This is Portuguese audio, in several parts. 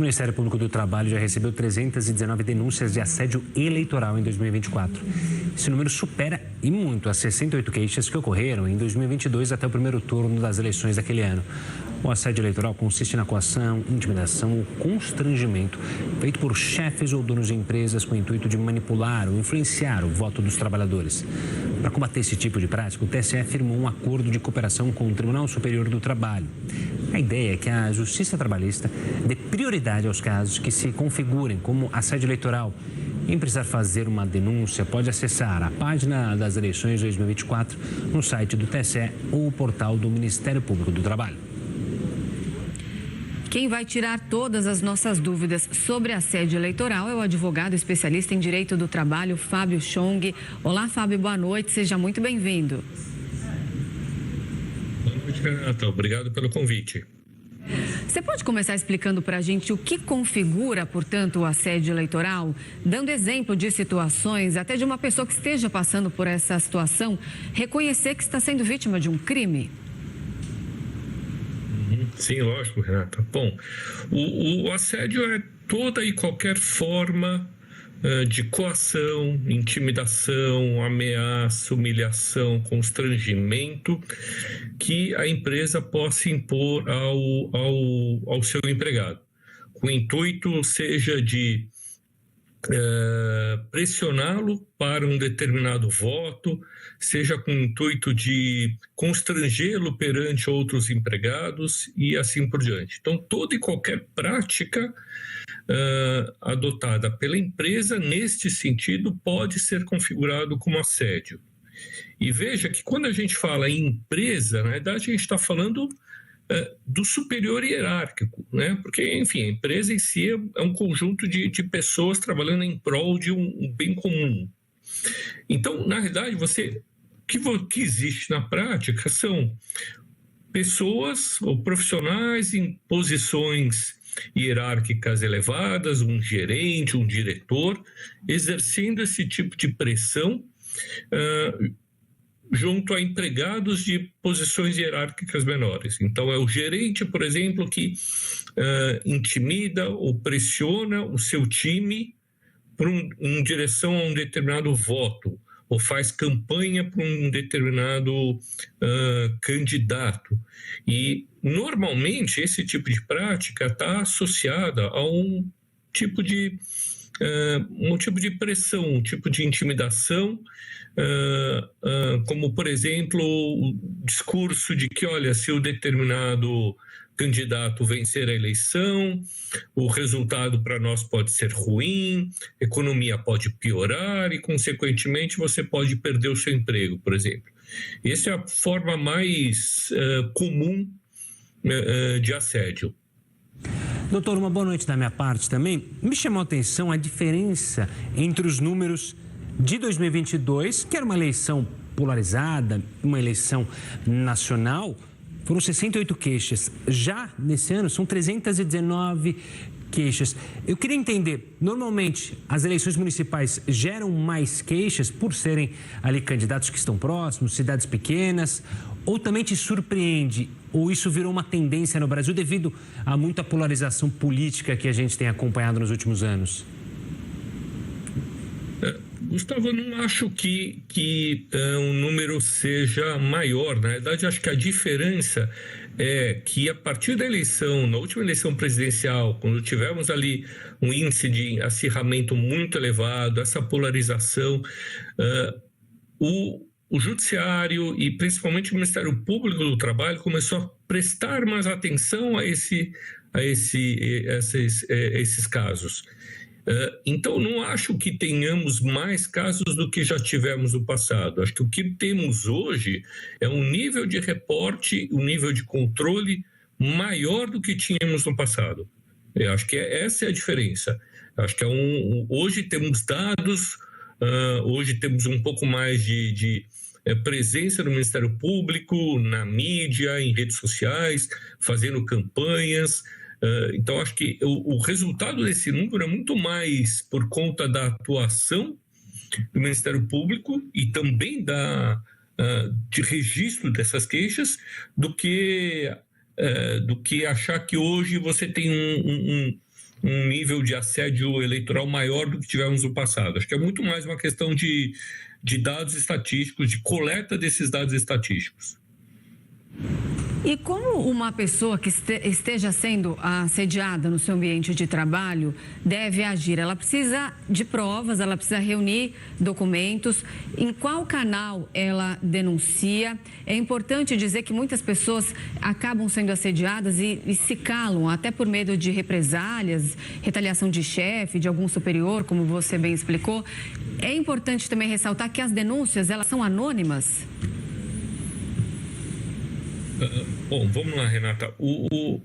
Ministério Público do Trabalho já recebeu 319 denúncias de assédio eleitoral em 2024. Esse número supera e muito as 68 queixas que ocorreram em 2022 até o primeiro turno das eleições daquele ano. O assédio eleitoral consiste na coação, intimidação ou constrangimento feito por chefes ou donos de empresas com o intuito de manipular ou influenciar o voto dos trabalhadores. Para combater esse tipo de prática, o TSE firmou um acordo de cooperação com o Tribunal Superior do Trabalho. A ideia é que a Justiça Trabalhista dê prioridade aos casos que se configurem como assédio eleitoral. Quem precisar fazer uma denúncia pode acessar a página das eleições 2024 no site do TSE ou o portal do Ministério Público do Trabalho. Quem vai tirar todas as nossas dúvidas sobre assédio eleitoral é o advogado especialista em direito do trabalho, Fábio Chong. Olá, Fábio, boa noite, seja muito bem-vindo. Boa noite, Renata. Obrigado pelo convite. Você pode começar explicando para a gente o que configura, portanto, o assédio eleitoral? Dando exemplo de situações, até de uma pessoa que esteja passando por essa situação, reconhecer que está sendo vítima de um crime? Sim, lógico, Renata. Bom, o assédio é toda e qualquer forma de coação, intimidação, ameaça, humilhação, constrangimento que a empresa possa impor ao seu empregado. Com o intuito seja de pressioná-lo para um determinado voto, seja com o intuito de constrangê-lo perante outros empregados e assim por diante. Então, toda e qualquer prática adotada pela empresa neste sentido pode ser configurado como assédio. E veja que quando a gente fala em empresa, na verdade a gente está falando do superior hierárquico, né? Porque, enfim, a empresa em si é um conjunto de pessoas trabalhando em prol de um bem comum. Então, na realidade, o que existe na prática são pessoas ou profissionais em posições hierárquicas elevadas, um gerente, um diretor, exercendo esse tipo de pressão junto a empregados de posições hierárquicas menores. Então, é o gerente, por exemplo, que intimida ou pressiona o seu time em direção a um determinado voto, ou faz campanha para um determinado candidato. E, normalmente, esse tipo de prática está associada a um tipo de pressão, um tipo de intimidação, como, por exemplo, o discurso de que, olha, se o determinado candidato vencer a eleição, o resultado para nós pode ser ruim, a economia pode piorar e, consequentemente, você pode perder o seu emprego, por exemplo. Essa é a forma mais comum de assédio. Doutor, uma boa noite da minha parte também. Me chamou a atenção a diferença entre os números de 2022, que era uma eleição polarizada, uma eleição nacional, foram 68 queixas. Já nesse ano são 319 queixas. Eu queria entender, normalmente as eleições municipais geram mais queixas por serem ali candidatos que estão próximos, cidades pequenas, ou também te surpreende, ou isso virou uma tendência no Brasil devido a muita polarização política que a gente tem acompanhado nos últimos anos? Gustavo, eu não acho que o número seja maior. Na verdade, acho que a diferença é que a partir da eleição, na última eleição presidencial, quando tivemos ali um índice de acirramento muito elevado, essa polarização, o Judiciário e principalmente o Ministério Público do Trabalho começou a prestar mais atenção a esses casos. Então, não acho que tenhamos mais casos do que já tivemos no passado. Acho que o que temos hoje é um nível de reporte, um nível de controle maior do que tínhamos no passado. Eu acho que essa é a diferença. Acho que hoje temos dados, hoje temos um pouco mais de presença no Ministério Público, na mídia, em redes sociais, fazendo campanhas. Então, acho que o resultado desse número é muito mais por conta da atuação do Ministério Público e também de registro dessas queixas do que achar que hoje você tem um nível de assédio eleitoral maior do que tivemos no passado. Acho que é muito mais uma questão de dados estatísticos, de coleta desses dados estatísticos. E como uma pessoa que esteja sendo assediada no seu ambiente de trabalho deve agir? Ela precisa de provas, ela precisa reunir documentos. Em qual canal ela denuncia? É importante dizer que muitas pessoas acabam sendo assediadas e se calam, até por medo de represálias, retaliação de chefe, de algum superior, como você bem explicou. É importante também ressaltar que as denúncias, elas são anônimas? Bom, vamos lá, Renata. Eu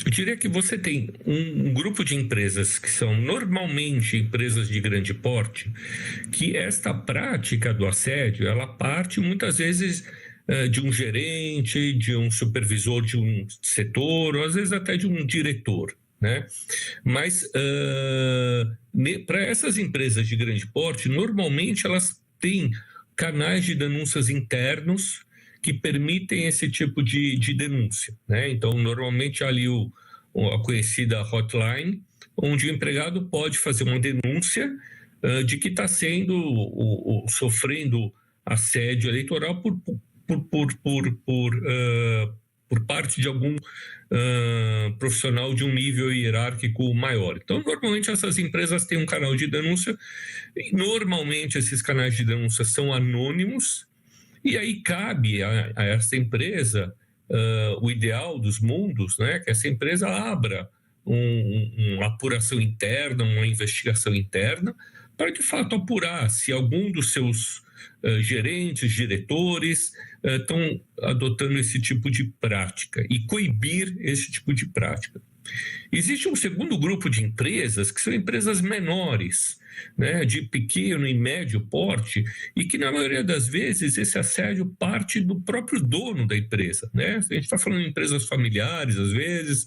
diria que você tem um grupo de empresas que são normalmente empresas de grande porte, que esta prática do assédio, ela parte muitas vezes de um gerente, de um supervisor de um setor, ou às vezes até de um diretor, né? Mas para essas empresas de grande porte, normalmente elas têm canais de denúncias internos que permitem esse tipo de denúncia, né? Então, normalmente ali a conhecida hotline, onde o empregado pode fazer uma denúncia de que está sofrendo assédio eleitoral por parte de algum profissional de um nível hierárquico maior. Então, normalmente essas empresas têm um canal de denúncia, e normalmente esses canais de denúncia são anônimos. E aí cabe a essa empresa, o ideal dos mundos, né, que essa empresa abra uma apuração interna, uma investigação interna, para de fato apurar se algum dos seus gerentes, diretores estão adotando esse tipo de prática e coibir esse tipo de prática. Existe um segundo grupo de empresas que são empresas menores, né, de pequeno e médio porte, e que na maioria das vezes esse assédio parte do próprio dono da empresa, né? A gente está falando de empresas familiares às vezes,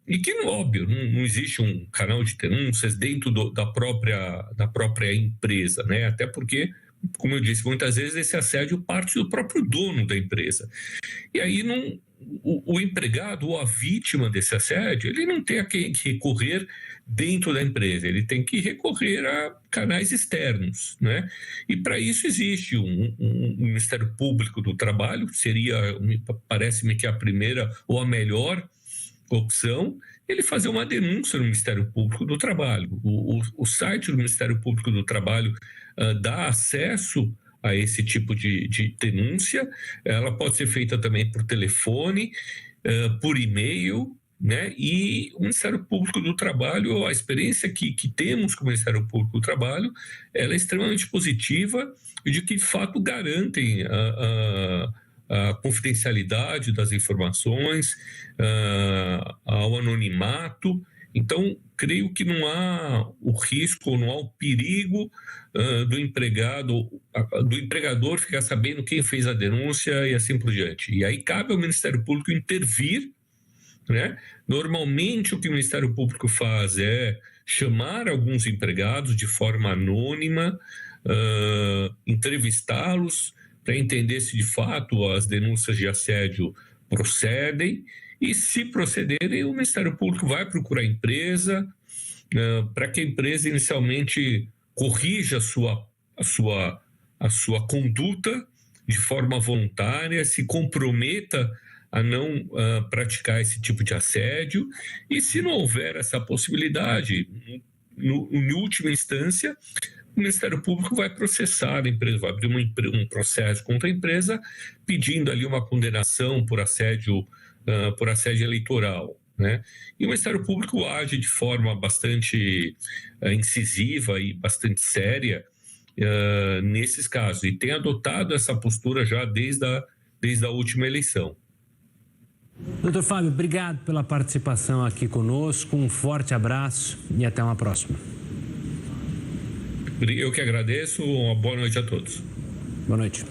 e que, óbvio, não existe um canal de denúncias dentro da própria empresa, né? Até porque, como eu disse, muitas vezes esse assédio parte do próprio dono da empresa. E aí o empregado ou a vítima desse assédio, ele não tem a quem recorrer dentro da empresa, ele tem que recorrer a canais externos, né? E para isso existe um Ministério Público do Trabalho, parece-me que a primeira ou a melhor opção, ele fazer uma denúncia no Ministério Público do Trabalho. O site do Ministério Público do Trabalho dá acesso a esse tipo de denúncia. Ela pode ser feita também por telefone, por e-mail, né? E o Ministério Público do Trabalho, a experiência que temos com o Ministério Público do Trabalho, ela é extremamente positiva e de que, de fato, garantem a confidencialidade das informações, ao anonimato. Então, creio que não há o risco, não há o perigo do empregador ficar sabendo quem fez a denúncia e assim por diante. E aí cabe ao Ministério Público intervir, né? Normalmente o que o Ministério Público faz é chamar alguns empregados de forma anônima, entrevistá-los para entender se de fato as denúncias de assédio procedem, e se procederem, o Ministério Público vai procurar a empresa para que a empresa inicialmente corrija a sua conduta de forma voluntária, se comprometa a não praticar esse tipo de assédio, e se não houver essa possibilidade, em última instância, o Ministério Público vai processar a empresa, vai abrir um processo contra a empresa, pedindo ali uma condenação por assédio eleitoral, né? E o Ministério Público age de forma bastante incisiva e bastante séria nesses casos, e tem adotado essa postura já desde a última eleição. Doutor Fábio, obrigado pela participação aqui conosco, um forte abraço e até uma próxima. Eu que agradeço, uma boa noite a todos. Boa noite.